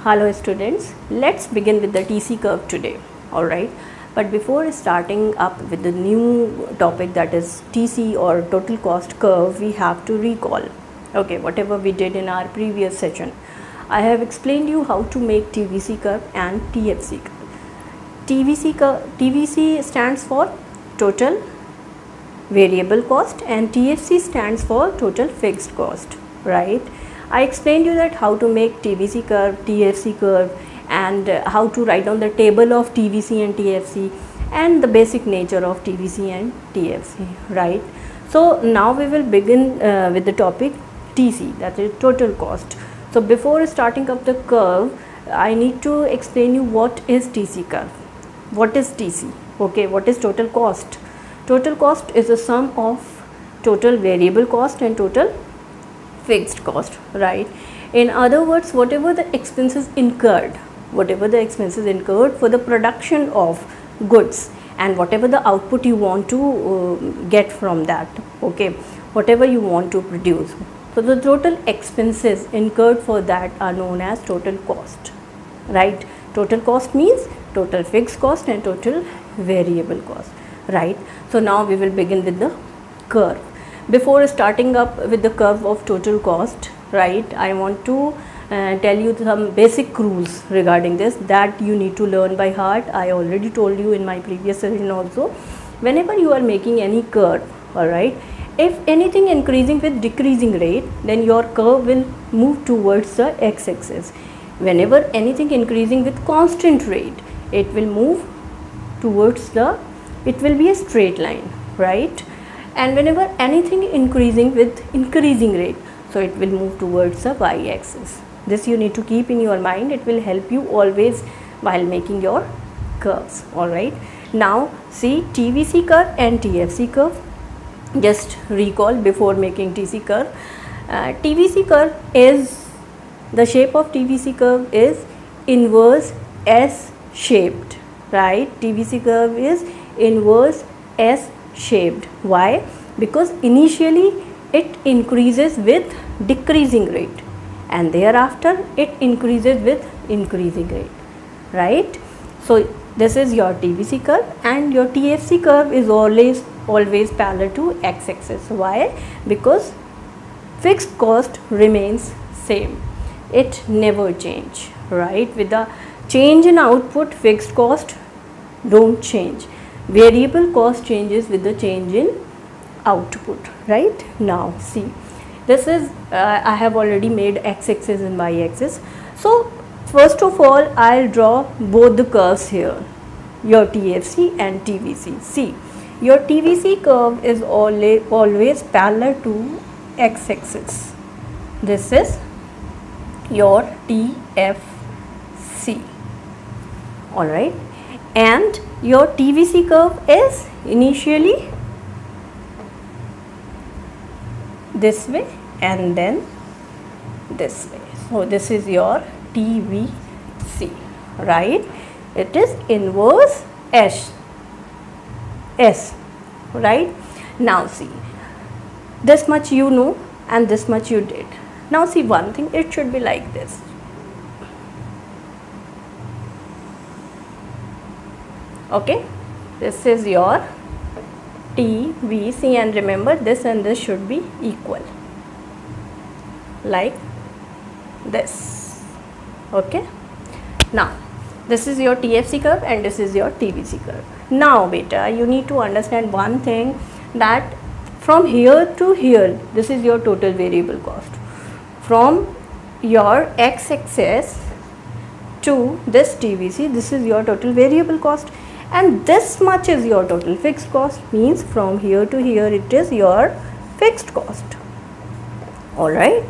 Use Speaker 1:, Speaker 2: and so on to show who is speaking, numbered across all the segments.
Speaker 1: Hello students, let's begin with the TC curve today. Alright, but before starting up with the new topic, that is TC or total cost curve, we have to recall whatever we did in our previous session. I have explained you how to make TVC curve and TFC curve. TVC stands for total variable cost and TFC stands for total fixed cost, right? I explained you that how to make TVC curve, TFC curve, and how to write down the table of TVC and TFC and the basic nature of TVC and TFC, right? So now we will begin with the topic TC, that is total cost. So before starting up the curve, I need to explain you what is TC curve. What is TC? Okay, what is total cost? Total cost is a sum of total variable cost and total fixed cost, right? In other words, whatever the expenses incurred for the production of goods and whatever the output you want to get from that, okay, whatever you want to produce. So the total expenses incurred for that are known as total cost, right? Total cost means total fixed cost and total variable cost, right? So now we will begin with the curve. Before starting up with the curve of total cost, right, I want to tell you some basic rules regarding this that you need to learn by heart. I already told you in my previous session also. Whenever you are making any curve, alright, if anything increasing with decreasing rate, then your curve will move towards the x-axis. Whenever anything increasing with constant rate, it will move towards it will be a straight line, right? And whenever anything increasing with increasing rate, so it will move towards the y-axis. This you need to keep in your mind. It will help you always while making your curves. Alright, now see TVC curve and TFC curve. Just recall before making TC curve. TVC curve is, the shape of TVC curve is inverse S shaped, right? TVC curve is inverse S shaped. Why? Because initially it increases with decreasing rate and thereafter it increases with increasing rate, right? So this is your TVC curve, and your TFC curve is always parallel to x-axis. Why? Because fixed cost remains same, it never change, right? With the change in output, fixed cost don't change. Variable cost changes with the change in output, right? Now see, this is I have already made x-axis and y-axis. So first of all, I'll draw both the curves here, your TFC and TVC. See, your TVC curve is always parallel to x-axis. This is your TFC, all right, and your TVC curve is initially this way and then this way. So this is your TVC, right? It is inverse S, right? Now see, this much you know and this much you did. Now see one thing, it should be like this. Okay, this is your TVC, and remember this and this should be equal, like this. Okay, now this is your TFC curve and this is your TVC curve. Now beta, you need to understand one thing, that from here to here, this is your total variable cost. From your x-axis to this TVC, this is your total variable cost, and this much is your total fixed cost. Means from here to here it is your fixed cost. Alright,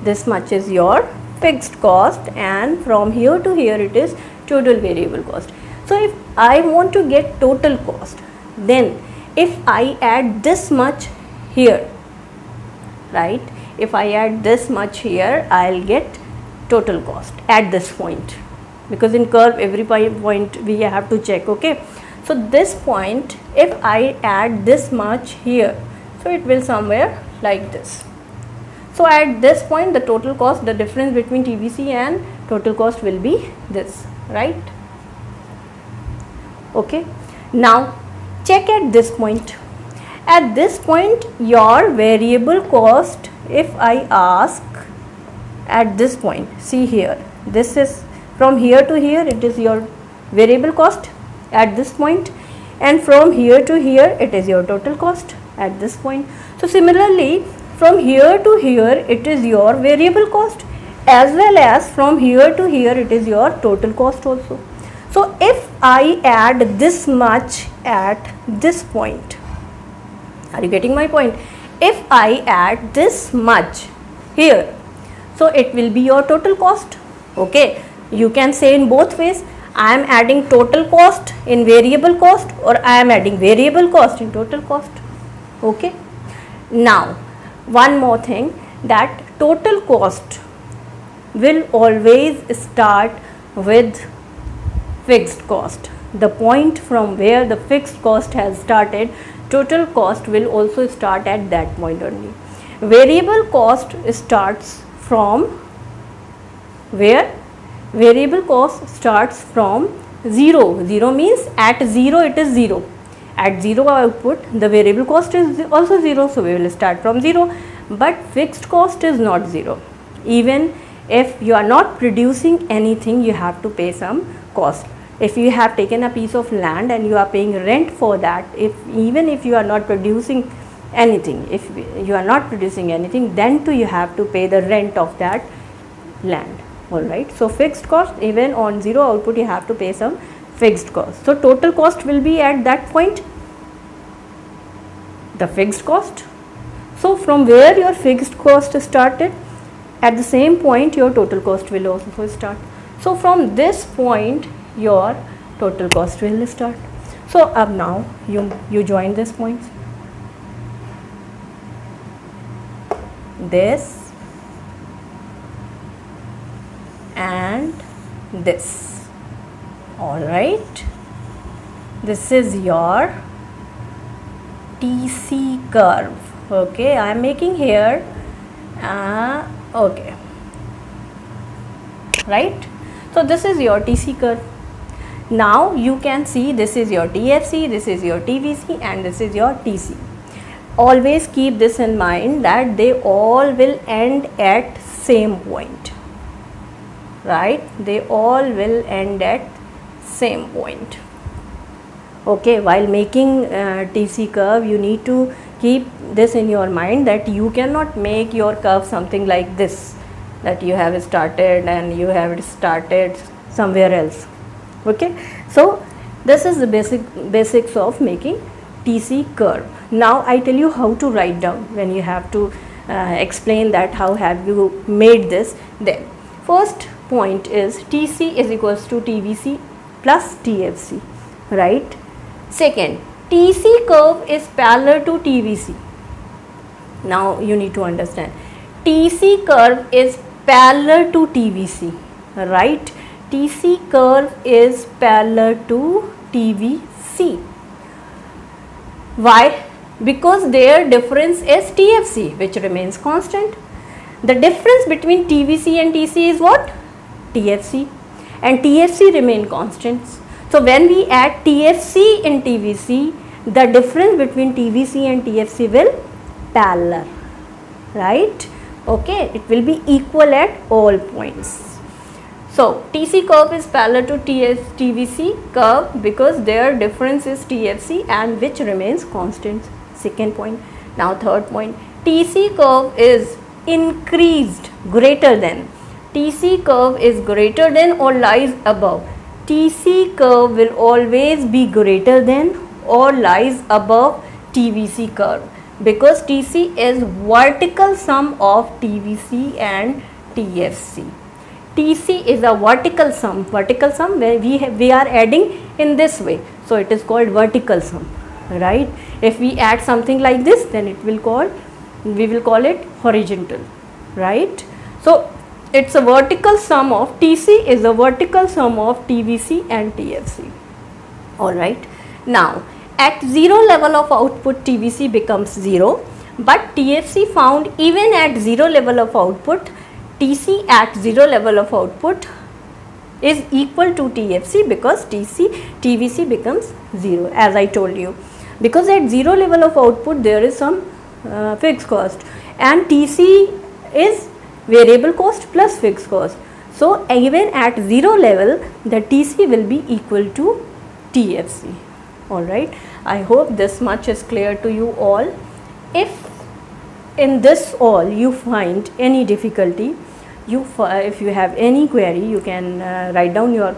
Speaker 1: this much is your fixed cost, and from here to here it is total variable cost. So if I want to get total cost, then if I add this much here, right, if I add this much here, I'll get total cost at this point, because in curve every point we have to check. Okay, so this point, if I add this much here, so it will somewhere like this. So at this point the total cost, the difference between TVC and total cost will be this, right? Okay, now check at this point. At this point your variable cost, if I ask at this point, see here, this is from here to here, it is your variable cost at this point, and from here to here it is your total cost at this point. So similarly from here to here it is your variable cost, as well as from here to here it is your total cost also. So if I add this much at this point, are you getting my point? If I add this much here, so it will be your total cost. Okay, you can say in both ways, I am adding total cost in variable cost, or I am adding variable cost in total cost. Okay, now one more thing, that total cost will always start with fixed cost. The point from where the fixed cost has started, total cost will also start at that point only. Variable cost starts from where? Variable cost starts from 0. 0 means at 0 it is 0. At 0 output the variable cost is also 0, so we will start from 0. But fixed cost is not 0. Even if you are not producing anything, you have to pay some cost. If you have taken a piece of land and you are paying rent for that, even if you are not producing anything, then too you have to pay the rent of that land. Alright, so fixed cost, even on 0 output you have to pay some fixed cost. So total cost will be at that point the fixed cost. So from where your fixed cost started, at the same point your total cost will also start. So from this point your total cost will start. So up now you join this point, this and this. Alright, this is your TC curve. Okay, I am making here okay, right? So this is your TC curve. Now you can see this is your TFC, this is your TVC, and this is your TC. Always keep this in mind that they all will end at same point, right? They all will end at same point. Okay, while making TC curve you need to keep this in your mind, that you cannot make your curve something like this, that you have started and you have started somewhere else. Okay, so this is the basics of making TC curve. Now I tell you how to write down when you have to explain that how have you made this. Then first point is TC is equals to TVC plus TFC, right? Second, TC curve is parallel to TVC. Now you need to understand, TC curve is parallel to TVC, right? TC curve is parallel to TVC. Why? Because their difference is TFC, which remains constant. The difference between TVC and TC is what? TFC, and TFC remain constants. So when we add TFC in TVC, the difference between TVC and TFC will parallel, right? Okay, it will be equal at all points. So TC curve is parallel to TVC curve because their difference is TFC and which remains constant. Second point. Now third point, TC curve is increased, greater than. TC curve is greater than or lies above. TC curve will always be greater than or lies above TVC curve, because TC is vertical sum of TVC and TFC. TC is a vertical sum where we are adding in this way, so it is called vertical sum, right? If we add something like this, then we will call it horizontal, right? So it's a vertical sum of TC is a vertical sum of TVC and TFC. Alright, now at 0 level of output TVC becomes 0, but TFC found even at 0 level of output, TC at 0 level of output is equal to TFC, because TVC becomes 0, as I told you, because at 0 level of output there is some fixed cost, and TC is variable cost plus fixed cost. So even at 0 level the TC will be equal to TFC. Alright, I hope this much is clear to you all. If in this all you find any difficulty, if you have any query, you can write down your